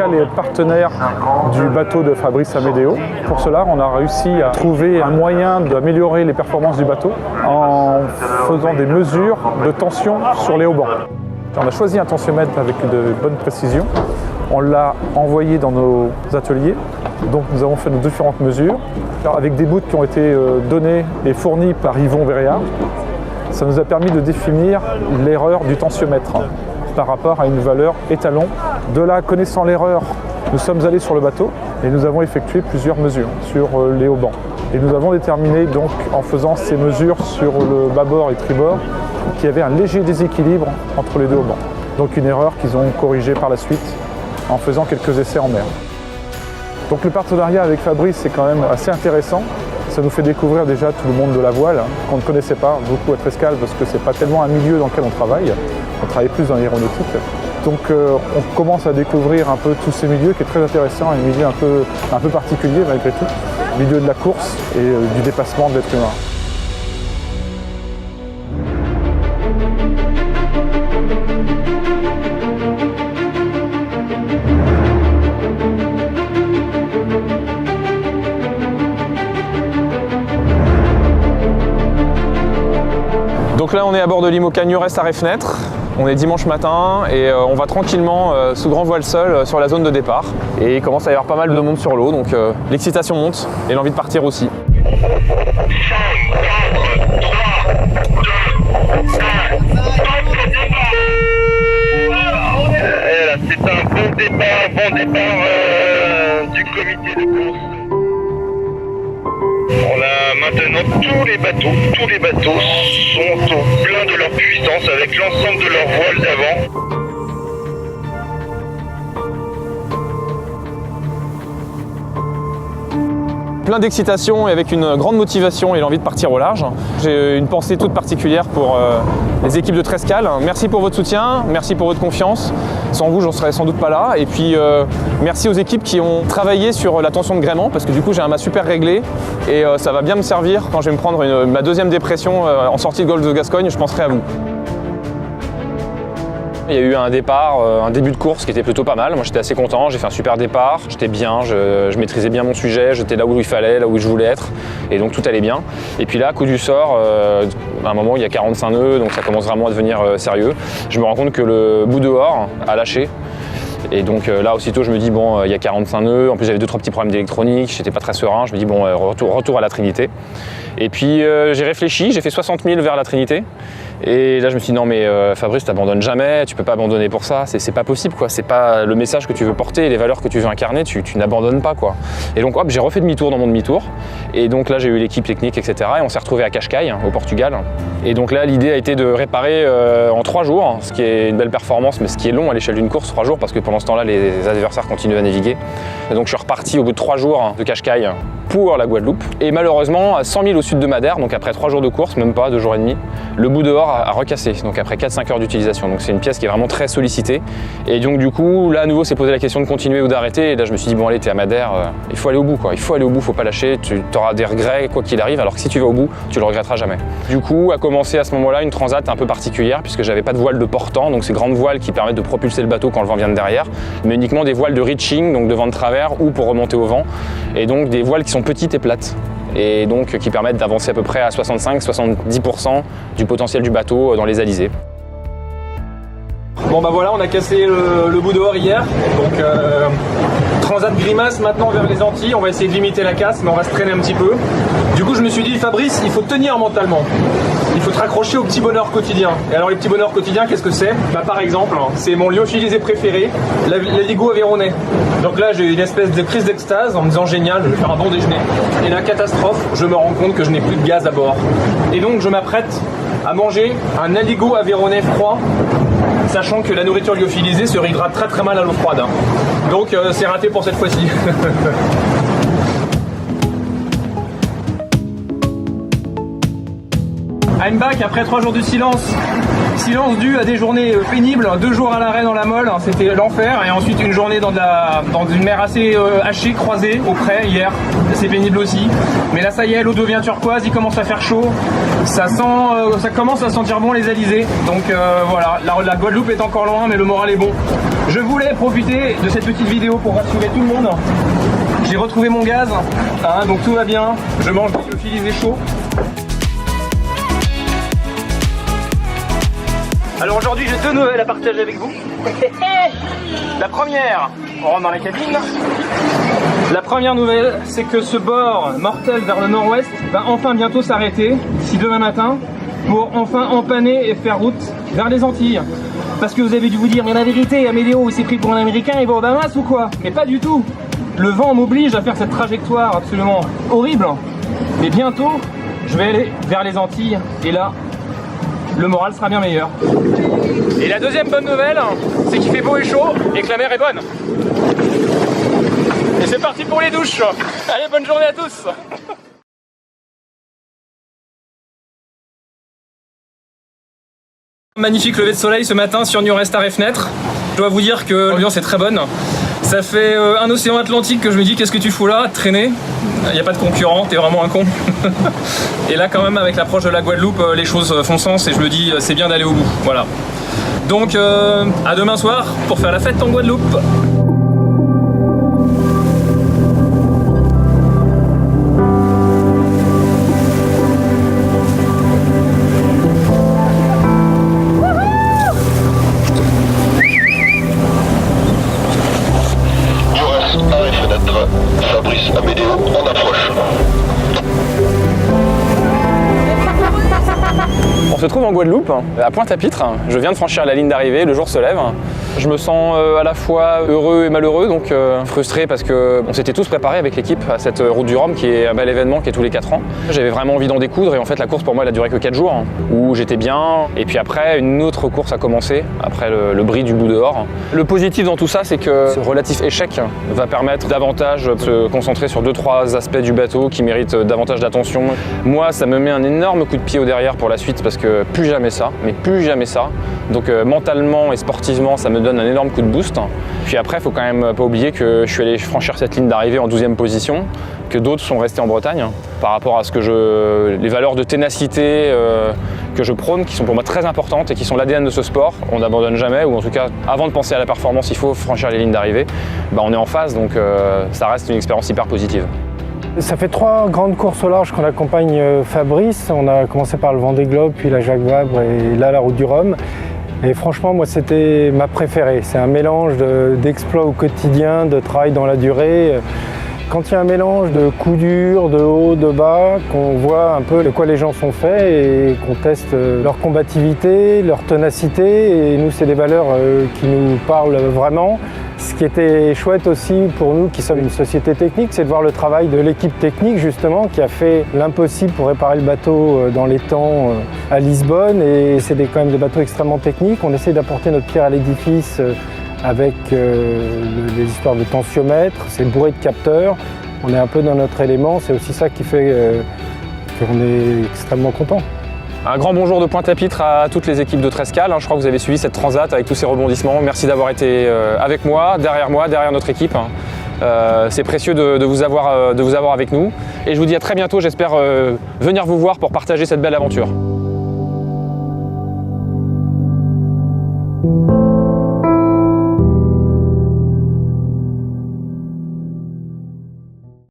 Trescal est partenaire du bateau de Fabrice Amedeo. Pour cela, on a réussi à trouver un moyen d'améliorer les performances du bateau en faisant des mesures de tension sur les haubans. On a choisi un tensiomètre avec de bonne précision. On l'a envoyé dans nos ateliers. Donc nous avons fait nos différentes mesures avec des bouts qui ont été donnés et fournis par Yvon Véréard. Ça nous a permis de définir l'erreur du tensiomètre par rapport à une valeur étalon. De là, connaissant l'erreur, nous sommes allés sur le bateau et nous avons effectué plusieurs mesures sur les haubans. Et nous avons déterminé donc en faisant ces mesures sur le bâbord et tribord qu'il y avait un léger déséquilibre entre les deux haubans. Donc une erreur qu'ils ont corrigée par la suite en faisant quelques essais en mer. Donc le partenariat avec Fabrice est quand même assez intéressant. Ça nous fait découvrir déjà tout le monde de la voile qu'on ne connaissait pas beaucoup à Trescal parce que c'est pas tellement un milieu dans lequel on travaille plus dans l'aéronautique. Donc on commence à découvrir un peu tous ces milieux qui est très intéressant, un milieu un peu particulier malgré tout, le milieu de la course et du dépassement de l'être humain. Donc là on est à bord de l'IMOCA Nurest à Ré-Fenêtre, on est dimanche matin et on va tranquillement sous grand voile seul sur la zone de départ. Et il commence à y avoir pas mal de monde sur l'eau, donc l'excitation monte et l'envie de partir aussi. 5, 4, 3, 2, 1, c'est un bon départ du comité de course. On a maintenant tous les bateaux sont au plein de leur puissance avec l'ensemble de leur voile d'avant. Plein d'excitation et avec une grande motivation et l'envie de partir au large. J'ai une pensée toute particulière pour les équipes de Trescal. Merci pour votre soutien, merci pour votre confiance. Sans vous, j'en serais sans doute pas là. Et puis merci aux équipes qui ont travaillé sur la tension de gréement parce que du coup j'ai un mât super réglé et ça va bien me servir quand je vais me prendre ma deuxième dépression en sortie de golfe de Gascogne, je penserai à vous. Il y a eu un départ, un début de course qui était plutôt pas mal. Moi j'étais assez content, j'ai fait un super départ, j'étais bien, je maîtrisais bien mon sujet, j'étais là où il fallait, là où je voulais être, et donc tout allait bien. Et puis là, coup du sort, à un moment il y a 45 nœuds, donc ça commence vraiment à devenir sérieux. Je me rends compte que le bout dehors a lâché. Et donc là aussitôt je me dis bon il y a 45 nœuds, en plus j'avais 2-3 petits problèmes d'électronique, j'étais pas très serein, je me dis bon retour à la Trinité. Et puis j'ai réfléchi, j'ai fait 60 000 vers la Trinité. Et là je me suis dit non mais Fabrice t'abandonnes jamais, tu peux pas abandonner pour ça, c'est pas possible quoi, c'est pas le message que tu veux porter, les valeurs que tu veux incarner, tu n'abandonnes pas quoi. Et donc hop j'ai refait demi-tour dans mon demi-tour, et donc là j'ai eu l'équipe technique etc. Et on s'est retrouvé à Cascais au Portugal. Et donc là l'idée a été de réparer en 3 jours, ce qui est une belle performance mais ce qui est long à l'échelle d'une course, 3 jours parce que pendant ce temps là les adversaires continuent à naviguer. Et donc je suis reparti au bout de 3 jours de Cascais pour la Guadeloupe. Et malheureusement à 100 000 au sud de Madère, donc après 3 jours de course, même pas 2 jours et demi, le bout dehors a recassé, donc après 4-5 heures d'utilisation. Donc c'est une pièce qui est vraiment très sollicitée. Et donc du coup, là à nouveau, c'est posé la question de continuer ou d'arrêter. Et là je me suis dit, bon allez, t'es à Madère, il faut aller au bout quoi. Il faut aller au bout, faut pas lâcher, tu auras des regrets quoi qu'il arrive, alors que si tu vas au bout, tu le regretteras jamais. Du coup, a commencé à ce moment-là une transat un peu particulière, puisque j'avais pas de voile de portant, donc ces grandes voiles qui permettent de propulser le bateau quand le vent vient de derrière, mais uniquement des voiles de reaching, donc de vent de travers ou pour remonter au vent. Et donc des voiles qui sont petites et plates. Et donc qui permettent d'avancer à peu près à 65-70% du potentiel du bateau dans les alizés. Bon bah voilà, on a cassé le bout dehors hier, donc transat grimace maintenant vers les Antilles, on va essayer de limiter la casse mais on va se traîner un petit peu. Du coup je me suis dit Fabrice, il faut tenir mentalement, il faut te raccrocher aux petits bonheurs quotidiens. Et alors les petits bonheurs quotidiens, qu'est-ce que c'est? Bah par exemple, c'est mon lyophilisé préféré, l'Aligo Aveyronais. Donc là j'ai eu une espèce de crise d'extase en me disant génial, je vais faire un bon déjeuner. Et la catastrophe, je me rends compte que je n'ai plus de gaz à bord. Et donc je m'apprête à manger un Aligo Aveyronais froid, sachant que la nourriture lyophilisée se réhydrate très très mal à l'eau froide. Donc c'est raté pour cette fois-ci. I'm back après 3 jours de silence. Silence dû à des journées pénibles, 2 jours à l'arrêt dans la Molle, c'était l'enfer, et ensuite une journée dans une mer assez hachée, croisée, au près hier, c'est pénible aussi. Mais là ça y est, l'eau devient turquoise, il commence à faire chaud, ça commence à sentir bon les alizés, donc voilà, la Guadeloupe est encore loin mais le moral est bon. Je voulais profiter de cette petite vidéo pour rassurer tout le monde. J'ai retrouvé mon gaz, hein, donc tout va bien, je mange du lyophilisé chaud. Alors aujourd'hui j'ai 2 nouvelles à partager avec vous. La première, on rentre dans la cabine. La première nouvelle, c'est que ce bord mortel vers le nord-ouest va enfin bientôt s'arrêter, d'ici demain matin, pour enfin empanner et faire route vers les Antilles. Parce que vous avez dû vous dire, mais la vérité, Amédéo, il s'est pris pour un Américain, il va aux Bahamas ou quoi? Mais pas du tout. Le vent m'oblige à faire cette trajectoire absolument horrible. Mais bientôt, je vais aller vers les Antilles, et là, le moral sera bien meilleur. Et la deuxième bonne nouvelle, c'est qu'il fait beau et chaud et que la mer est bonne. Et c'est parti pour les douches. Allez, bonne journée à tous. Magnifique lever de soleil ce matin sur New Star et Fenêtre. Je dois vous dire que l'ambiance est très bonne. Ça fait un océan Atlantique que je me dis qu'est-ce que tu fous là, traîner. Il n'y a pas de concurrent, t'es vraiment un con. Et là quand même avec l'approche de la Guadeloupe, les choses font sens et je me dis c'est bien d'aller au bout. Voilà. Donc à demain soir pour faire la fête en Guadeloupe. Fabrice Amédéo, on approche. On se trouve en Guadeloupe, à Pointe-à-Pitre. Je viens de franchir la ligne d'arrivée, le jour se lève. Je me sens à la fois heureux et malheureux, donc frustré parce qu'on s'était tous préparés avec l'équipe à cette route du Rhum qui est un bel événement qui est tous les 4 ans. J'avais vraiment envie d'en découdre et en fait la course pour moi elle a duré que 4 jours où j'étais bien et puis après une autre course a commencé après le bris du bout dehors. Le positif dans tout ça c'est que ce relatif échec va permettre davantage de se concentrer sur 2-3 aspects du bateau qui méritent davantage d'attention. Moi ça me met un énorme coup de pied au derrière pour la suite parce que plus jamais ça, mais plus jamais ça. Donc mentalement et sportivement ça me donne un énorme coup de boost. Puis après, il faut quand même pas oublier que je suis allé franchir cette ligne d'arrivée en 12e position, que d'autres sont restés en Bretagne par rapport à ce que les valeurs de ténacité que je prône, qui sont pour moi très importantes et qui sont l'ADN de ce sport. On n'abandonne jamais, ou en tout cas, avant de penser à la performance, il faut franchir les lignes d'arrivée. On est en phase, donc ça reste une expérience hyper positive. Ça fait 3 grandes courses au large qu'on accompagne Fabrice. On a commencé par le Vendée Globe, puis la Jacques Vabre et là la Route du Rhum. Et franchement, moi, c'était ma préférée. C'est un mélange d'exploits au quotidien, de travail dans la durée. Quand il y a un mélange de coups durs, de haut, de bas, qu'on voit un peu de quoi les gens sont faits et qu'on teste leur combativité, leur ténacité. Et nous, c'est des valeurs qui nous parlent vraiment. Ce qui était chouette aussi pour nous qui sommes une société technique, c'est de voir le travail de l'équipe technique justement qui a fait l'impossible pour réparer le bateau dans les temps à Lisbonne. Et c'est quand même des bateaux extrêmement techniques. On essaie d'apporter notre pierre à l'édifice avec les histoires de tensiomètre, c'est bourré de capteurs. On est un peu dans notre élément, c'est aussi ça qui fait qu'on est extrêmement content. Un grand bonjour de Pointe-à-Pitre à toutes les équipes de Trescal. Je crois que vous avez suivi cette transat avec tous ces rebondissements. Merci d'avoir été avec moi, derrière notre équipe. C'est précieux de vous avoir avec nous. Et je vous dis à très bientôt, j'espère venir vous voir pour partager cette belle aventure.